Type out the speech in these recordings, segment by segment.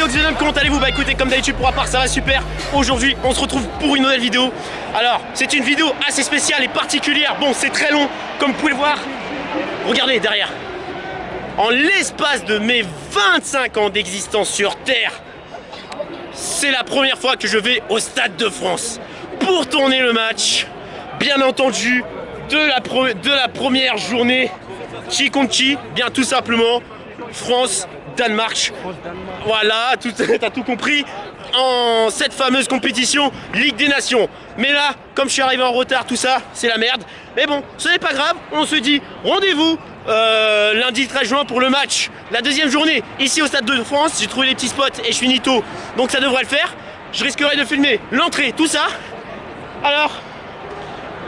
c'est Oxygen, comment allez-vous? Bah écoutez, comme d'habitude pour ma part ça va super. Aujourd'hui on se retrouve pour une nouvelle vidéo. Alors c'est une vidéo assez spéciale et particulière. Bon, c'est très long comme vous pouvez le voir. Regardez derrière. En l'espace de mes 25 ans d'existence sur Terre, c'est la première fois que je vais au Stade de France pour tourner le match, bien entendu, de la première journée qui contre qui, bien tout simplement France-Danemark. Voilà, t'as tout compris, en cette fameuse compétition Ligue des Nations. Mais là, comme je suis arrivé en retard, tout ça, c'est la merde. Mais bon, ce n'est pas grave, on se dit rendez-vous lundi 13 juin pour le match, la deuxième journée, ici au Stade de France. J'ai trouvé les petits spots et je suis Nito, donc ça devrait le faire. Je risquerai de filmer l'entrée, tout ça. Alors,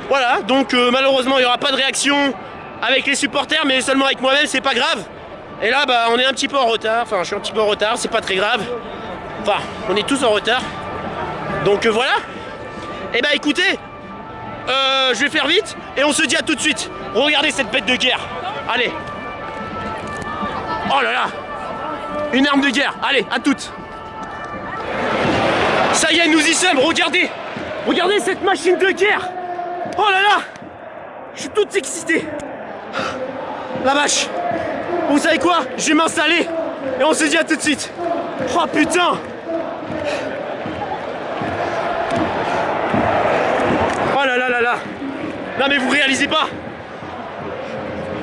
voilà, donc malheureusement il n'y aura pas de réaction avec les supporters, mais seulement avec moi-même, c'est pas grave. Et là, bah, on est un petit peu en retard, enfin je suis un petit peu en retard, c'est pas très grave. Enfin, on est tous en retard. Donc voilà. Et bah écoutez, je vais faire vite et on se dit à tout de suite. Regardez cette bête de guerre. Allez. Oh là là. Une arme de guerre. Allez, à toutes. Ça y est, nous y sommes. Regardez. Regardez cette machine de guerre. Oh là là. Je suis tout excité. La vache. Vous savez quoi? Je vais m'installer et on se dit à tout de suite. Oh putain. Oh là là là là. Non mais vous réalisez pas.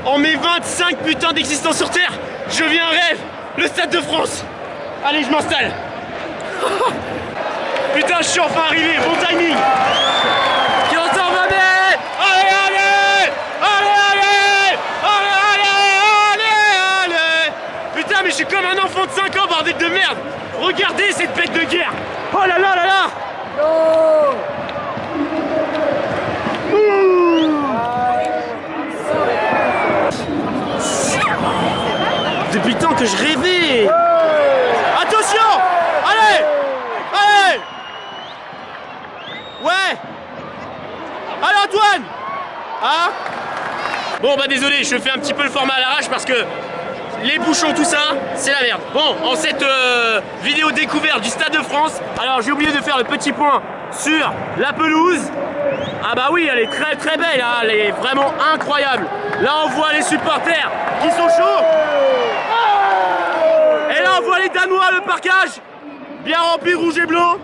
En mes 25 putains d'existence sur Terre, je vis un rêve. Le Stade de France. Allez, je m'installe. Putain, je suis enfin arrivé. Bon timing. Qui entend ma mère? Allez, allez. Allez, allez. Allez, allez. Allez, allez. Putain, mais je suis comme un enfant de 5 ans, bordel de merde. Regardez cette bête de guerre. Oh là là là là. Oh. Depuis le temps que je rêvais. Attention. Allez. Allez. Ouais. Allez Antoine. Hein? Bon bah désolé, je fais un petit peu le format à l'arrache parce que les bouchons, tout ça, c'est la merde. Bon, en cette vidéo découverte du Stade de France, alors j'ai oublié de faire le petit point sur la pelouse. Ah bah oui, elle est très très belle, hein, elle est vraiment incroyable. Là on voit les supporters qui sont chauds. Et là on voit les Danois, le parquage, bien rempli rouge et blanc.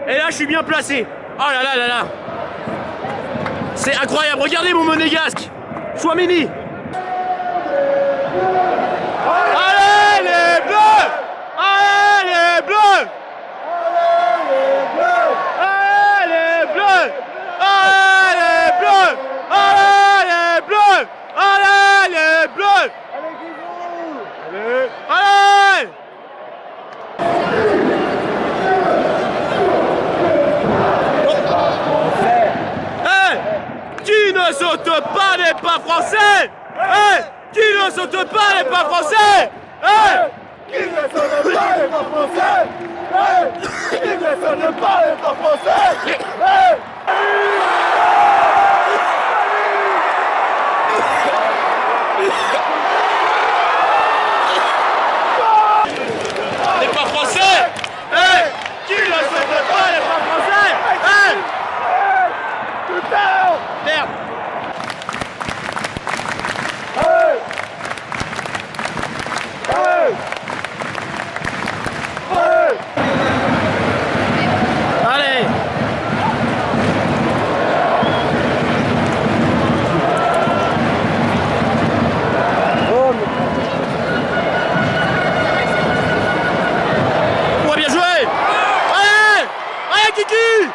Et là je suis bien placé. Oh là là là là. C'est incroyable, regardez mon monégasque. Chouameni. Allez les bleus! Allez les bleus! Allez les bleus! Allez les bleus! Allez les bleus! Allez les bleus! Allez! Hey! Qui ne saute pas n'est pas français! Hey! Qui ne saute pas n'est pas français! Hey! Qui ne sonne pas n'est pas français! Hey! Qui ne sonne pas n'est pas français! Hey! N'est pas français! Hey! Qui ne saute pas n'est pas français! Hey! Putain! Merde! Hey! Hey! Hey! Allez! Ouais, bien joué! Allez! Allez, Kiki!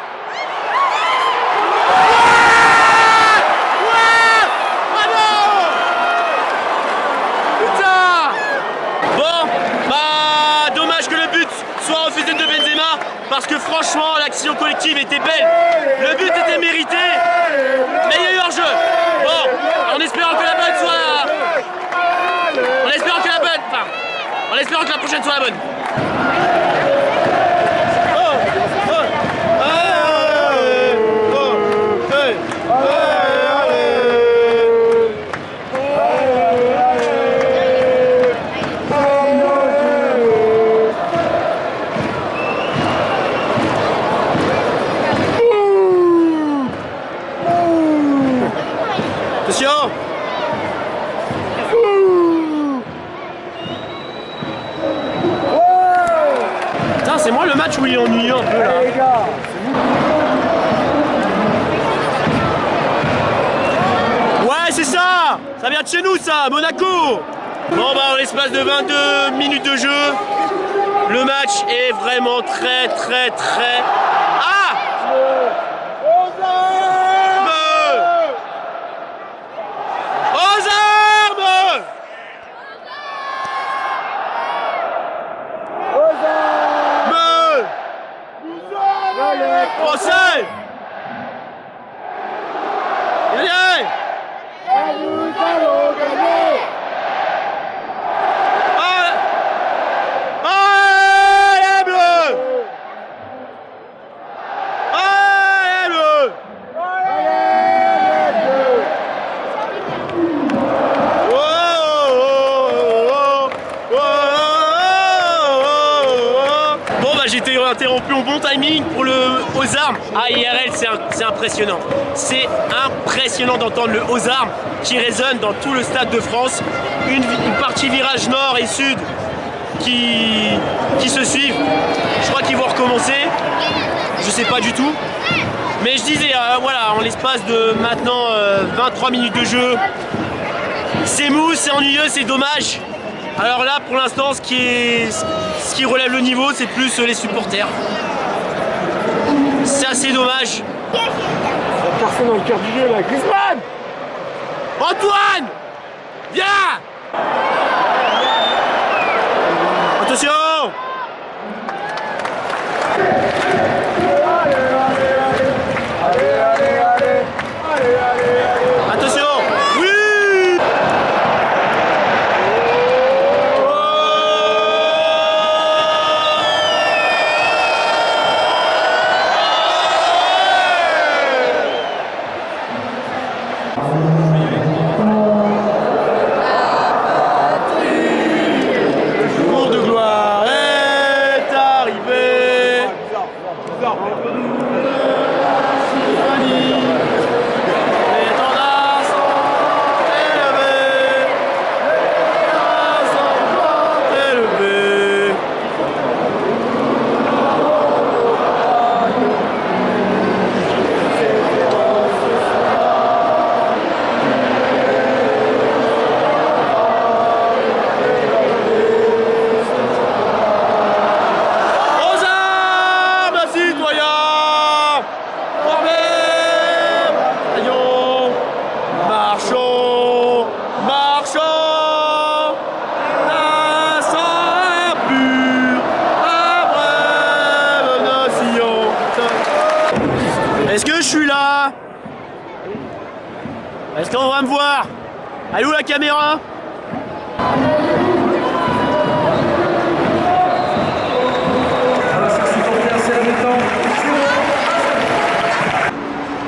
Parce que franchement l'action collective était belle, le but était mérité, mais il y a eu hors-jeu. Bon, en espérant que la bonne soit... En espérant que la bonne... Enfin, en espérant que la prochaine soit la bonne. Attention. Putain, c'est moi le match où il est ennuyeux un peu là. Les gars, Ouais, c'est ça. Ça vient de chez nous ça, Monaco. Bon bah en l'espace de 22 minutes de jeu, le match est vraiment très. Ah! aux armes! Aux armes! Aux armes! Nous sommes les Français! Allez! et nous allons gagner! Les bleus! Les bleus! Bon bah j'ai été interrompu au bon timing pour le aux armes. Ah IRL c'est impressionnant. C'est impressionnant d'entendre le aux armes qui résonne dans tout le stade de France. Une partie virage nord et sud qui se suivent. Je crois qu'ils vont recommencer. Je sais pas du tout. Mais je disais, voilà, en l'espace de maintenant 23 minutes de jeu, c'est mou, c'est ennuyeux, c'est dommage. Alors là, pour l'instant, ce qui relève le niveau, c'est plus les supporters. C'est assez dommage. La personne dans le cœur du jeu là, Griezmann! Antoine! Viens! Attention! Attention! Oui! Le jour de gloire est arrivé. L'étendard sont élevés. L'étendard sont élevés. Aux armes, citoyens! Formez! Bataillon! Marchons! Marchons! La sang pur! La brève nation! Est-ce que je suis là? Est-ce qu'on va me voir? Elle est où la caméra?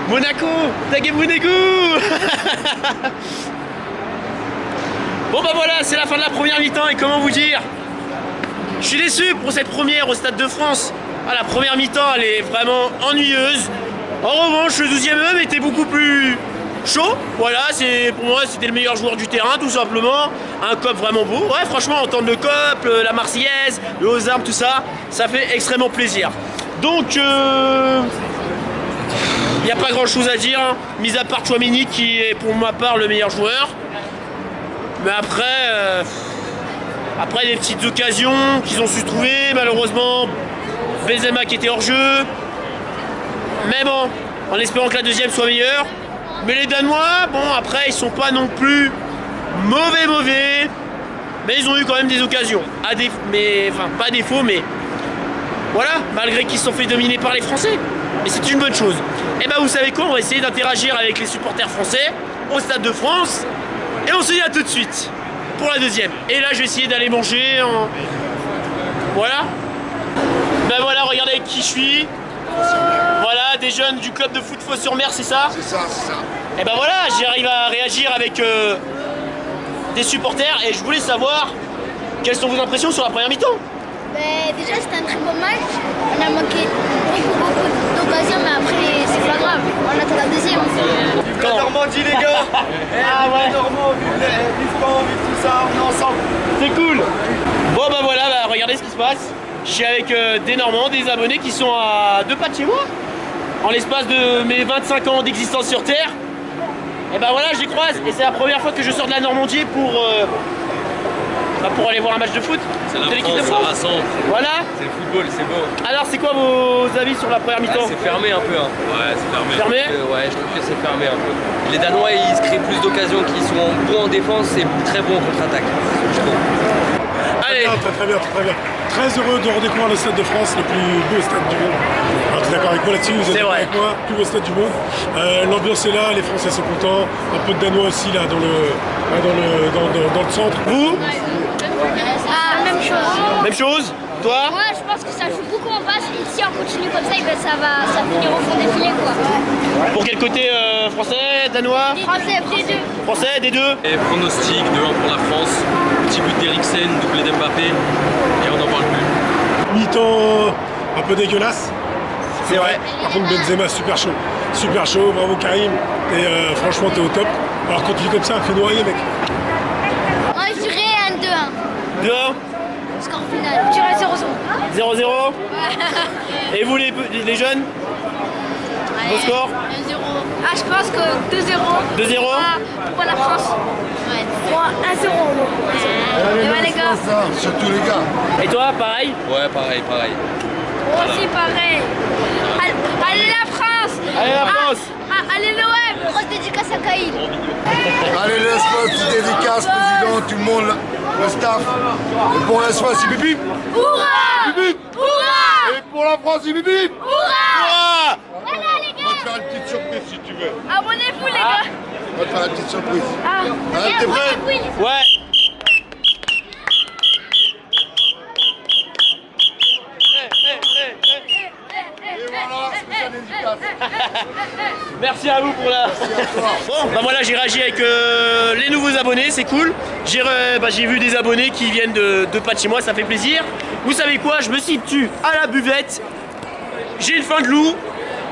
Monaco, Tagué Monaco. Bon bah voilà, c'est la fin de la première mi-temps et comment vous dire, je suis déçu pour cette première au Stade de France. Ah, la première mi-temps elle est vraiment ennuyeuse. En revanche le 12e homme était beaucoup plus chaud. Voilà, pour moi c'était le meilleur joueur du terrain tout simplement. Un cop vraiment beau. Ouais franchement entendre le cop, la Marseillaise, le aux armes, tout ça, ça fait extrêmement plaisir. Donc il n'y a pas grand chose à dire, hein, mis à part Chouamini qui est pour ma part le meilleur joueur. Mais après des petites occasions qu'ils ont su trouver, malheureusement Benzema qui était hors jeu. Mais bon, en espérant que la deuxième soit meilleure. Mais les Danois, bon après ils sont pas non plus mauvais. Mais ils ont eu quand même des occasions. Enfin pas à défaut, mais voilà, malgré qu'ils se sont fait dominer par les Français. Et c'est une bonne chose. Et bah vous savez quoi, on va essayer d'interagir avec les supporters français au Stade de France. Et on se dit à tout de suite pour la deuxième. Et là je vais essayer d'aller manger en... Voilà. Ben voilà, regardez avec qui je suis. Voilà, des jeunes du club de foot Fos-sur-Mer, c'est ça? C'est ça, c'est ça. Et ben voilà, j'arrive à réagir avec des supporters. Et je voulais savoir quelles sont vos impressions sur la première mi-temps. Déjà c'était un très bon match, on a manqué beaucoup troisième, mais après, c'est pas grave. On attend la deuxième. La Normandie, les gars. Ah ouais. Normand, vive Caen, vive tout ça, on est ensemble. C'est cool. Bon bah voilà, bah, regardez ce qui se passe. Je suis avec des Normands, des abonnés qui sont à 2 pas de chez moi. En l'espace de mes 25 ans d'existence sur Terre. Et bah voilà, je les croise. Et c'est la première fois que je sors de la Normandie pour aller voir un match de foot. C'est la de l'équipe de France, France. ça rassemble. Voilà. C'est le football, c'est beau. Alors c'est quoi vos avis sur la première mi-temps? C'est fermé un peu. Hein. Ouais, c'est fermé. Fermé? Ouais, je trouve que c'est fermé un peu. Les Danois, ils se créent plus d'occasions, qui sont bons en défense et très bons en contre-attaque, je trouve. Allez. Très bien, très bien. Très heureux de redécouvrir le Stade de France, le plus beau stade du monde. Alors, tu es d'accord avec moi là-dessus? Vous êtes d'accord avec moi? Plus beau stade du monde. L'ambiance est là, les Français sont contents. Un peu de Danois aussi là dans le centre. Vous? Ah, même chose. Même chose? Toi? Moi, je pense que ça joue beaucoup en passe. Et si on continue comme ça, ben, ça va finir au fond des filets, quoi. Pour quel côté français, danois? Français, des deux. Français, des deux? Et pronostic 2-1 pour la France. Petit but d'Eriksen, doublé d'Mbappé. Et on n'en parle plus. Mi-temps un peu dégueulasse. C'est vrai. Par contre, Benzema, super chaud. Super chaud, bravo Karim. Et franchement, t'es au top. Alors, continue comme ça, fais noyer, mec. Moi, je dirais un 2-1. 2-1? Score final. Je dirais 0-0. 0-0? Et vous les jeunes? Vos scores? 1-0. Ah, je pense que 2-0. 2-0? Pour la France. Ouais. 1-0. Et ouais, les gars. Surtout les gars. Et toi, pareil? Ouais, pareil. Moi aussi, pareil. Allez, la France. Allez la France. Allez, l'OM. Grosse dédicace à Kaïl. Allez, l'espace, petite dédicace, président, tout le monde, le staff. Et pour l'espace, bip. Hurrah. Bip. Hurrah. Et pour la France, bip. Hurrah. Ah. Voilà, les On va te gars. faire une petite surprise si tu veux. Abonnez-vous, les gars. On va te faire une petite surprise. Ah. T'es prêt? Abonnez-vous, les Ouais. Et voilà, spécial dédicace. Merci à vous pour la... Bon, bah voilà, j'ai réagi avec les nouveaux abonnés, c'est cool. J'ai vu des abonnés qui viennent de pas de chez moi, ça fait plaisir. Vous savez quoi, je me situe à la buvette. J'ai une faim de loup,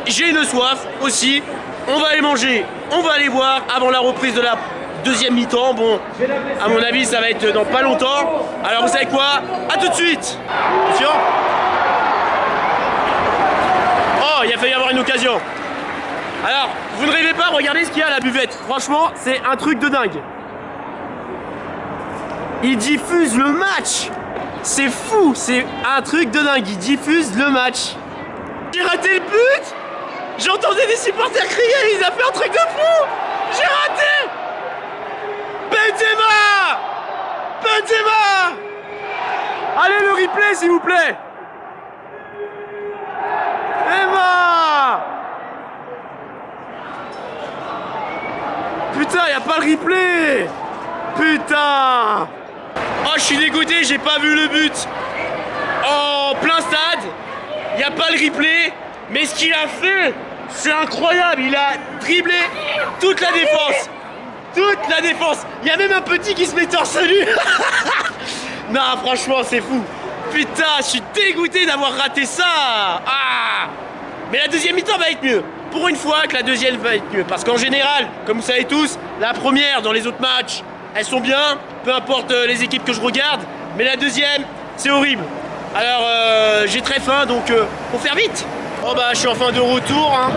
j'ai une soif aussi. On va aller manger, on va aller voir avant la reprise de la deuxième mi-temps. Bon, à mon avis, ça va être dans pas longtemps. Alors vous savez quoi, à tout de suite. Attention. Oh, il a failli y avoir une occasion. Alors, vous ne rêvez pas, regardez ce qu'il y a à la buvette. Franchement, c'est un truc de dingue. Ils diffusent le match. C'est fou, c'est un truc de dingue. Ils diffusent le match. J'ai raté le but. J'entendais des supporters crier, ils ont fait un truc de fou. J'ai raté. Benzema. Benzema. Allez, le replay, s'il vous plaît. Emma. Putain, y a pas le replay. Putain. Oh, je suis dégoûté, j'ai pas vu le but. En plein stade, y a pas le replay. Mais ce qu'il a fait, c'est incroyable. Il a dribblé toute la défense. Toute la défense. Il y a même un petit qui se met torse nu. Non, franchement, c'est fou. Putain, je suis dégoûté d'avoir raté ça. Ah. Mais la deuxième mi-temps va être mieux. Pour une fois que la deuxième va être mieux. Parce qu'en général, comme vous savez tous, la première dans les autres matchs, elles sont bien. Peu importe les équipes que je regarde. Mais la deuxième, c'est horrible. Alors, j'ai très faim, donc faut faire vite. Oh bah, je suis enfin de retour. Hein.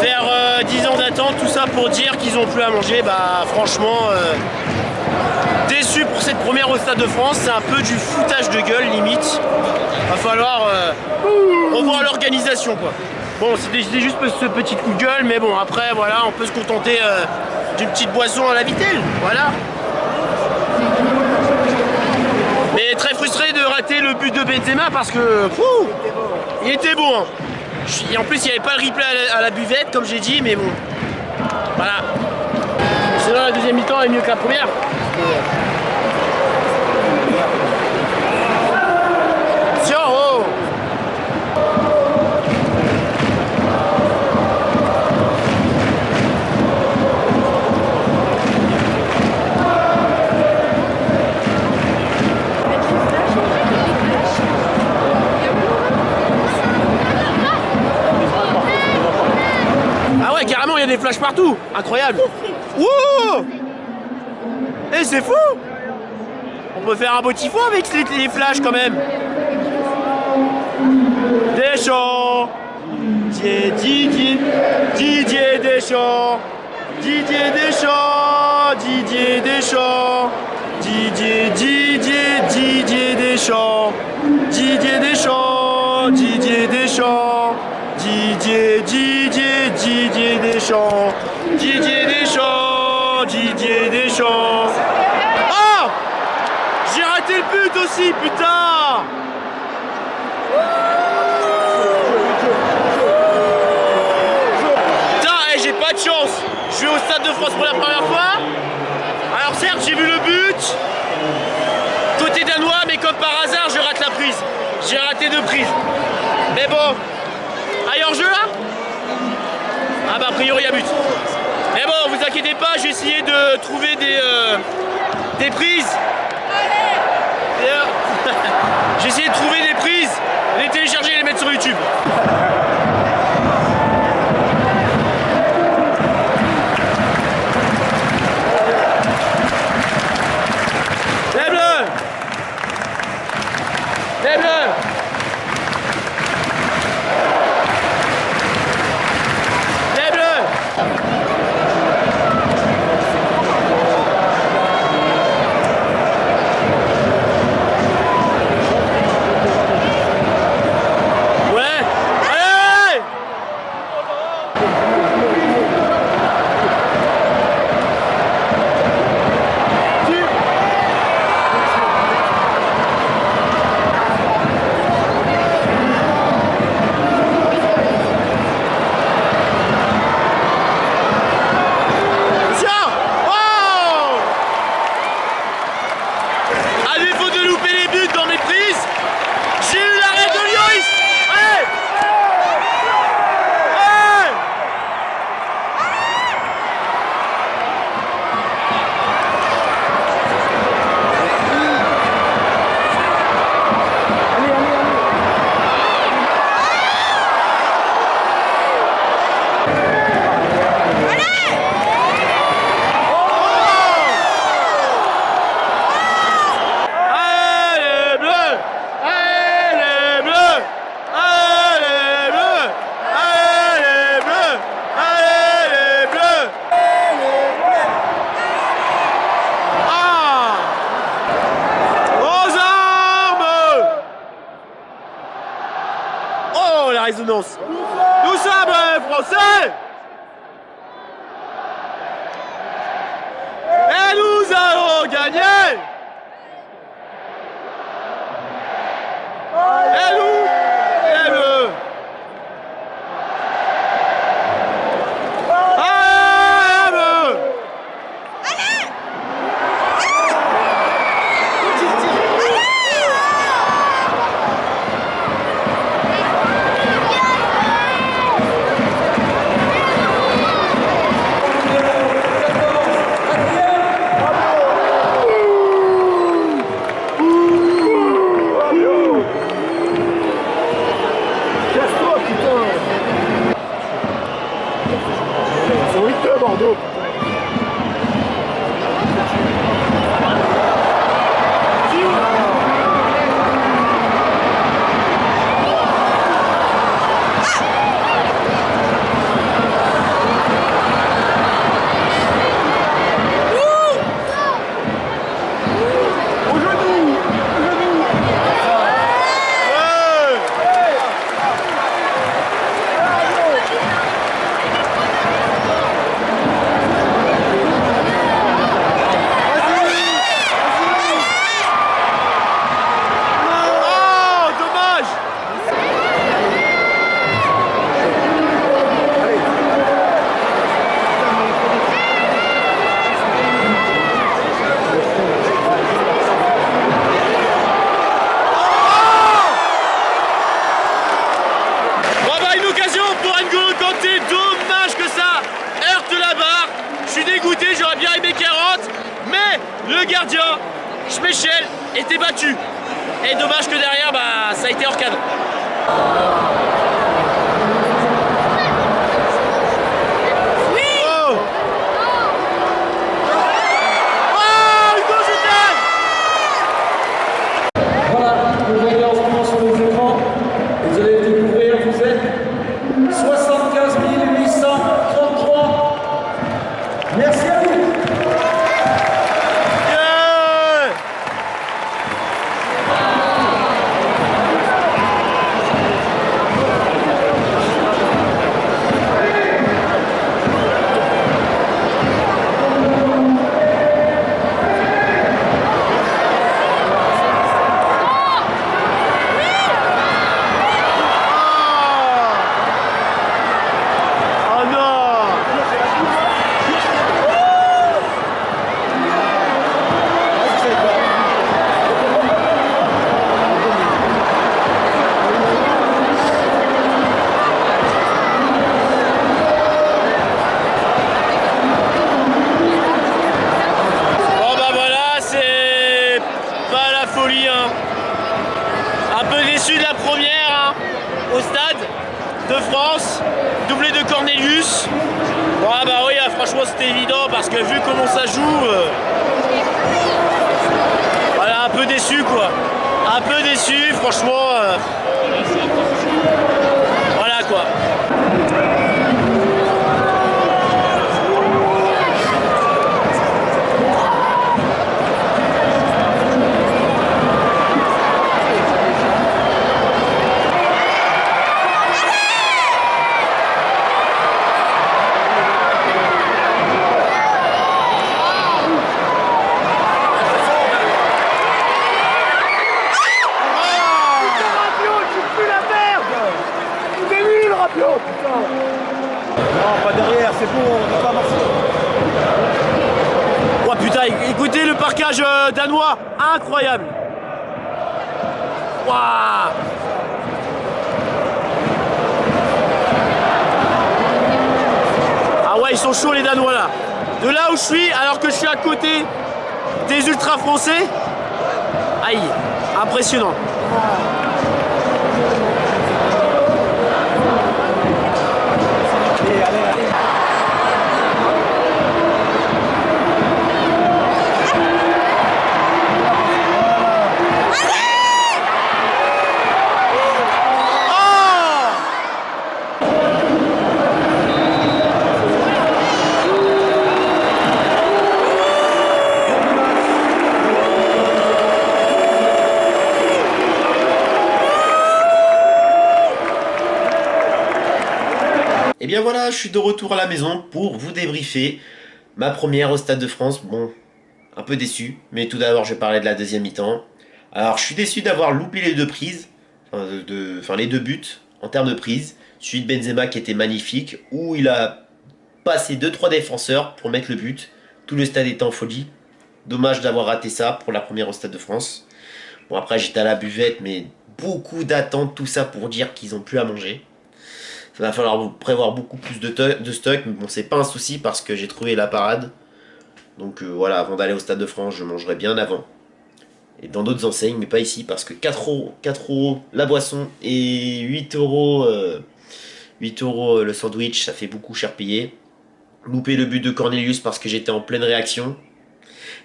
Faire 10 ans d'attente, tout ça pour dire qu'ils ont plus à manger. Bah, franchement, déçu pour cette première au Stade de France. C'est un peu du foutage de gueule, limite. Va falloir revoir l'organisation, quoi. Bon, c'était juste ce petit coup de gueule, mais bon, après, voilà, on peut se contenter d'une petite boisson à la vitelle, voilà. Mais très frustré de rater le but de Benzema parce que, fou, il était bon. Hein. Et en plus, il n'y avait pas le replay à la buvette, comme j'ai dit, mais bon, voilà. Sinon, la deuxième mi-temps est mieux que la première. Tiens, oh. flashs partout. Incroyable. Wouh. Eh, c'est fou. On peut faire un beau tifo avec les flashs quand même. Deschamps. Didier Deschamps. Didier Deschamps. Didier Deschamps. Didier Deschamps. Didier Deschamps. Didier Deschamps. Didier Deschamps. Didier Deschamps. Didier Deschamps. Oh, j'ai raté le but aussi, putain. Putain, j'ai pas de chance. Je vais au Stade de France pour la première fois. Alors certes, j'ai vu le but côté danois, mais comme par hasard, je rate la prise. J'ai raté 2 prises. Mais bon, ailleurs jeu là. Ah bah a priori il y a but. Mais bon, vous inquiétez pas, j'ai essayé de trouver des prises. J'ai essayé de trouver des prises, les télécharger et les mettre sur YouTube. Les bleus. Les bleus. Les bleus. Ouais. Allez. Tiens. Oh. À défaut de louper les buts dans mes prises, j'ai eu l'arrêt de Lloris. Allez. Allez. Allez les bleus! Allez les bleus! Allez les bleus! Allez les bleus! Allez les bleus! Ah! Aux armes! Oh la résonance! Nous sommes les Français! Et nous allons gagner! Et nous, les bleus. Allez, les bleus. Casse-toi, putain. Ils sont honteux, Bordeaux. Oh, dommage. Bon bah une occasion pour N'Golo Kanté, dommage que ça heurte la barre. Je suis dégoûté, j'aurais bien aimé 40, mais le gardien, Schmeichel, était battu. Et dommage que derrière, bah ça a été hors cadre. Oui. Cornelius. Ah bah oui, franchement c'était évident parce que vu comment ça joue, voilà, un peu déçu quoi. Un peu déçu, franchement. Voilà quoi. Non, pas derrière, c'est bon, on n'est pas marqué. Oh putain, écoutez le parquage danois, incroyable. Waouh. Ah ouais, ils sont chauds les Danois là. De là où je suis, alors que je suis à côté des ultras français. Aïe, impressionnant. Et bien voilà, je suis de retour à la maison pour vous débriefer ma première au Stade de France. Bon, un peu déçu, mais tout d'abord je vais parler de la deuxième mi-temps. Alors je suis déçu d'avoir loupé les deux prises, enfin les deux buts en termes de prise. Celui de Benzema qui était magnifique, où il a passé 2-3 défenseurs pour mettre le but. Tout le stade était en folie. Dommage d'avoir raté ça pour la première au Stade de France. Bon après j'étais à la buvette, mais beaucoup d'attentes, tout ça pour dire qu'ils n'ont plus à manger. Il va falloir prévoir beaucoup plus de stock, mais bon, c'est pas un souci parce que j'ai trouvé la parade. Donc voilà, avant d'aller au Stade de France, je mangerai bien avant. Et dans d'autres enseignes, mais pas ici, parce que 4 euros la boisson et 8 euros le sandwich, ça fait beaucoup cher payé. Loupé le but de Cornelius parce que j'étais en pleine réaction.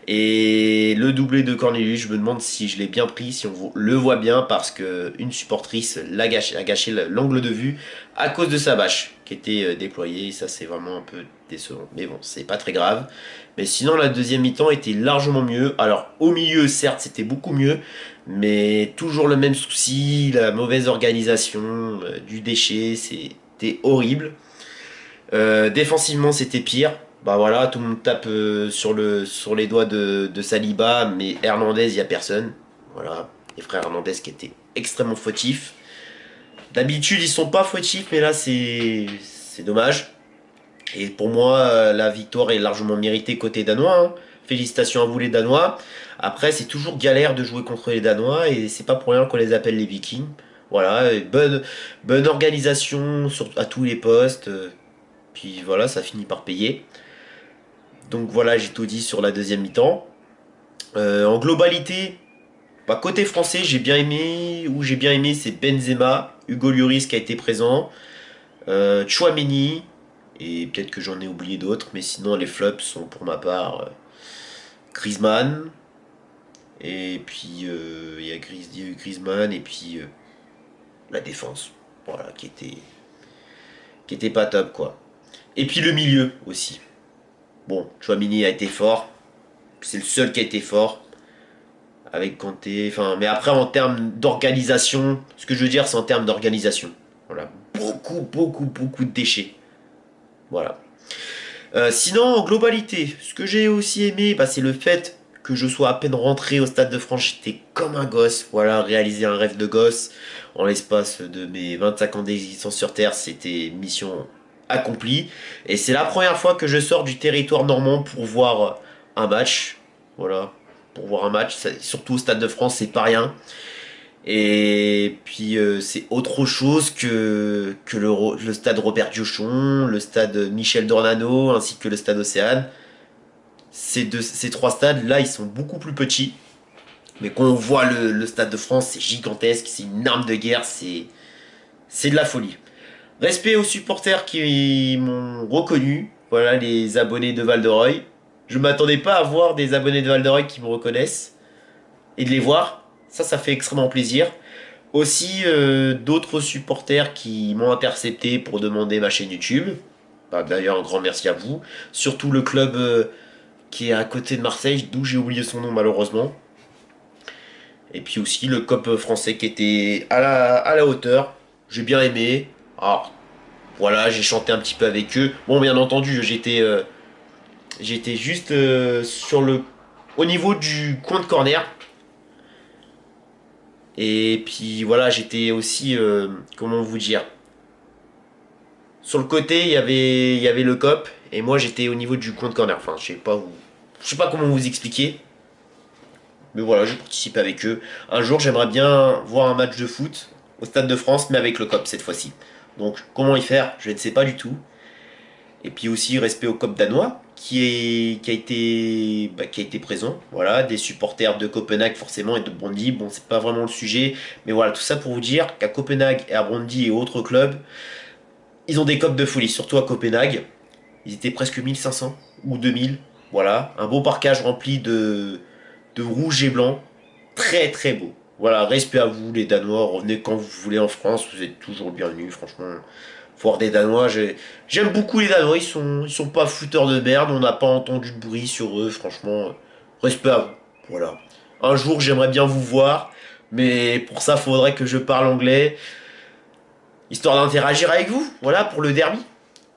Et le doublé de Cornelius, je me demande si je l'ai bien pris, si on le voit bien, parce qu'une supportrice a gâché l'angle de vue à cause de sa bâche qui était déployée. Ça, c'est vraiment un peu décevant. Mais bon, c'est pas très grave. Mais sinon, la deuxième mi-temps était largement mieux. Alors, au milieu, certes, c'était beaucoup mieux, mais toujours le même souci, la mauvaise organisation du déchet, c'était horrible. Défensivement, c'était pire. Bah voilà, tout le monde tape sur les doigts de Saliba, mais Hernandez, il n'y a personne. Voilà, les frères Hernandez qui étaient extrêmement fautifs. D'habitude, ils sont pas fautifs, mais là, c'est dommage. Et pour moi, la victoire est largement méritée côté danois. Hein. Félicitations à vous les Danois. Après, c'est toujours galère de jouer contre les Danois, et c'est pas pour rien qu'on les appelle les Vikings. Voilà, bonne organisation à tous les postes. Puis voilà, ça finit par payer. Donc voilà, j'ai tout dit sur la deuxième mi-temps. En globalité, bah, côté français, j'ai bien aimé, c'est Benzema, Hugo Lloris qui a été présent, Tchouaméni, et peut-être que j'en ai oublié d'autres, mais sinon les flops sont pour ma part Griezmann, et puis il y a Griezmann, et puis la défense, voilà, qui était pas top quoi. Et puis le milieu aussi. Bon, Tchouaméni a été fort. C'est le seul qui a été fort. Avec Kanté. Enfin, mais après, en termes d'organisation, ce que je veux dire, c'est en termes d'organisation. Voilà. Beaucoup de déchets. Voilà. Sinon, en globalité, ce que j'ai aussi aimé, bah, c'est le fait que je sois à peine rentré au Stade de France. J'étais comme un gosse. Voilà, réaliser un rêve de gosse. En l'espace de mes 25 ans d'existence sur Terre, c'était mission accompli, et c'est la première fois que je sors du territoire normand pour voir un match. Voilà, pour voir un match, surtout au Stade de France, c'est pas rien. Et puis c'est autre chose que le stade Robert Diochon, le stade Michel Dornano, ainsi que le stade Océane. Ces trois stades là, ils sont beaucoup plus petits, mais quand on voit le Stade de France, c'est gigantesque, c'est une arme de guerre, c'est de la folie. Respect aux supporters qui m'ont reconnu. Voilà, les abonnés de Val-de-Reuil. Je m'attendais pas à voir des abonnés de Val-de-Reuil qui me reconnaissent. Et de les voir, ça fait extrêmement plaisir. Aussi, d'autres supporters qui m'ont intercepté pour demander ma chaîne YouTube. Bah, d'ailleurs, un grand merci à vous. Surtout le club qui est à côté de Marseille, d'où j'ai oublié son nom malheureusement. Et puis aussi le COP français qui était à la hauteur. J'ai bien aimé. Alors, voilà, j'ai chanté un petit peu avec eux. Bon, bien entendu, j'étais juste au niveau du coin de corner. Et puis voilà, j'étais aussi, comment vous dire, sur le côté il y avait le COP et moi j'étais au niveau du coin de corner. Enfin, je sais pas comment vous expliquer. Mais voilà, j'ai participé avec eux. Un jour, j'aimerais bien voir un match de foot au Stade de France, mais avec le COP cette fois-ci. Donc, comment y faire, je ne sais pas du tout. Et puis aussi, respect au COP danois, qui a été présent. Voilà, des supporters de Copenhague forcément et de Brøndby. Bon, c'est pas vraiment le sujet, mais voilà, tout ça pour vous dire qu'à Copenhague et à Brøndby et autres clubs, ils ont des COP de folie, surtout à Copenhague. Ils étaient presque 1500 ou 2000. Voilà, un beau parquage rempli de rouge et blanc, très très beau. Voilà, respect à vous les Danois, revenez quand vous voulez en France, vous êtes toujours bienvenus, franchement. Voir des Danois, j'aime beaucoup les Danois, ils sont pas fouteurs de merde, on n'a pas entendu de bruit sur eux, franchement, respect à vous. Voilà. Un jour j'aimerais bien vous voir, mais pour ça faudrait que je parle anglais, histoire d'interagir avec vous, voilà, pour le derby.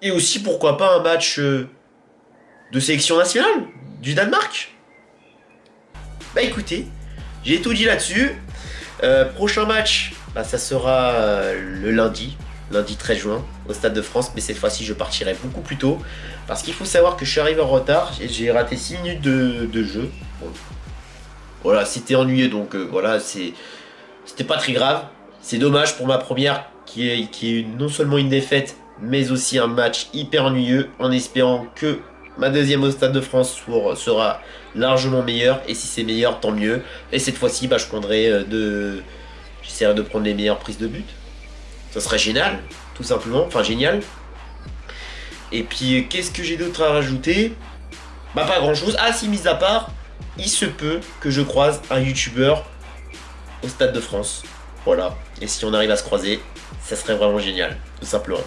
Et aussi pourquoi pas un match de sélection nationale du Danemark. Bah écoutez, j'ai tout dit là-dessus. Prochain match, bah, ça sera le lundi 13 juin, au Stade de France. Mais cette fois-ci, je partirai beaucoup plus tôt. Parce qu'il faut savoir que je suis arrivé en retard. J'ai raté 6 minutes de jeu. Bon. Voilà, c'était ennuyeux. Donc voilà, c'était pas très grave. C'est dommage pour ma première, qui est non seulement une défaite, mais aussi un match hyper ennuyeux. En espérant que ma deuxième au Stade de France sera largement meilleure. Et si c'est meilleur, tant mieux. Et cette fois-ci, bah, j'essaierai de prendre les meilleures prises de but. Ça serait génial, tout simplement. Enfin, génial. Et puis, qu'est-ce que j'ai d'autre à rajouter? Bah, pas grand-chose. Ah, si, mis à part, il se peut que je croise un youtubeur au Stade de France. Voilà. Et si on arrive à se croiser, ça serait vraiment génial, tout simplement.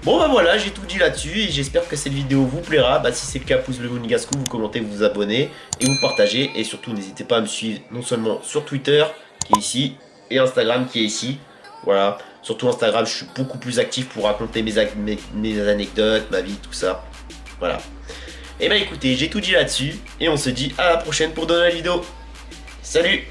Bon bah voilà, j'ai tout dit là-dessus et j'espère que cette vidéo vous plaira. Bah si c'est le cas, pouce bleu Monégasque, vous commentez, vous vous abonnez et vous partagez. Et surtout n'hésitez pas à me suivre non seulement sur Twitter qui est ici et Instagram qui est ici. Voilà, surtout Instagram, je suis beaucoup plus actif pour raconter mes anecdotes, ma vie, tout ça. Voilà. Et bah écoutez, j'ai tout dit là-dessus et on se dit à la prochaine pour de nouvelles vidéos. Salut!